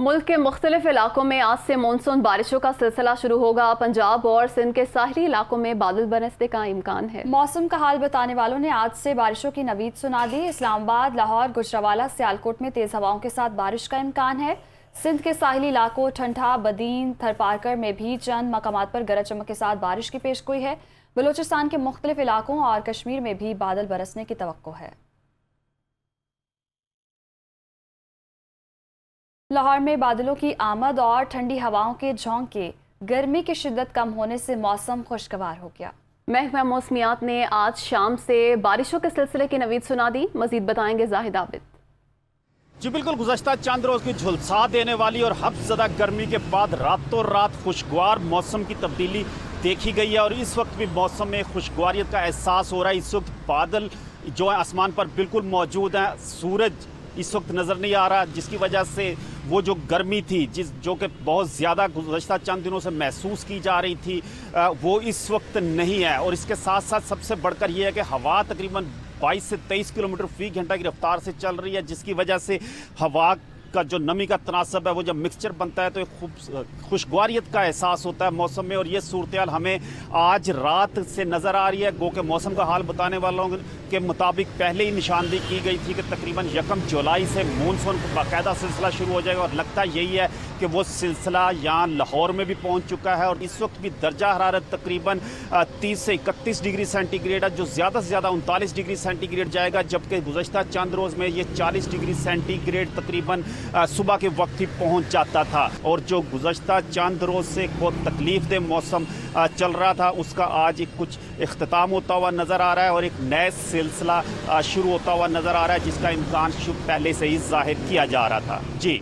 ملک کے مختلف علاقوں میں آج سے مانسون بارشوں کا سلسلہ شروع ہوگا۔ پنجاب اور سندھ کے ساحلی علاقوں میں بادل برسنے کا امکان ہے۔ موسم کا حال بتانے والوں نے آج سے بارشوں کی نوید سنا دی۔ اسلام آباد، لاہور، گجرانوالہ، سیالکوٹ میں تیز ہواؤں کے ساتھ بارش کا امکان ہے۔ سندھ کے ساحلی علاقوں ٹھنڈا، بدین، تھرپارکر میں بھی چند مقامات پر گرج چمک کے ساتھ بارش کی پیشگوئی ہے۔ بلوچستان کے مختلف علاقوں اور کشمیر میں بھی بادل برسنے کی توقع ہے۔ لاہور میں بادلوں کی آمد اور ٹھنڈی ہواؤں کے جھونکے گرمی کی شدت کم ہونے سے موسم خوشگوار ہو گیا۔ محکمہ موسمیات نے آج شام سے بارشوں کے سلسلے کی نوید سنا دی۔ مزید بتائیں گے زاہد عابد۔ جی بالکل، گزشتہ چند روز کی جھلسا دینے والی اور حبس زدہ گرمی کے بعد راتوں رات خوشگوار موسم کی تبدیلی دیکھی گئی ہے اور اس وقت بھی موسم میں خوشگواریت کا احساس ہو رہا ہے۔ اس وقت بادل جو ہے آسمان پر بالکل موجود ہیں، سورج اس وقت نظر نہیں آ رہا، جس کی وجہ سے وہ جو گرمی تھی جو کہ بہت زیادہ گزشتہ چند دنوں سے محسوس کی جا رہی تھی وہ اس وقت نہیں ہے۔ اور اس کے ساتھ ساتھ سب سے بڑھ کر یہ ہے کہ ہوا تقریباً 22 سے 23 کلومیٹر فی گھنٹہ کی رفتار سے چل رہی ہے، جس کی وجہ سے ہوا کا جو نمی کا تناسب ہے وہ جب مکسچر بنتا ہے تو ایک خوشگواریت کا احساس ہوتا ہے موسم میں۔ اور یہ صورتحال ہمیں آج رات سے نظر آ رہی ہے، گو کہ موسم کا حال بتانے والوں کے مطابق پہلے ہی نشاندہی کی گئی تھی کہ تقریباً 1 جولائی سے مونسون کا باقاعدہ سلسلہ شروع ہو جائے گا، اور لگتا یہی ہے کہ وہ سلسلہ یہاں لاہور میں بھی پہنچ چکا ہے۔ اور اس وقت بھی درجہ حرارت تقریباً 30 سے 31 ڈگری سینٹی گریڈ ہے، جو زیادہ سے زیادہ 39 ڈگری سینٹی گریڈ جائے گا، جبکہ گزشتہ چند روز میں یہ 40 ڈگری سینٹی گریڈ تقریباً صبح کے وقت ہی پہنچ جاتا تھا۔ اور جو گزشتہ چند روز سے بہت تکلیف دہ موسم چل رہا تھا، اس کا آج کچھ اختتام ہوتا ہوا نظر آ رہا ہے اور ایک نئے سلسلہ شروع ہوتا ہوا نظر آ رہا ہے، جس کا امکان پہلے سے ہی ظاہر کیا جا رہا تھا۔ جی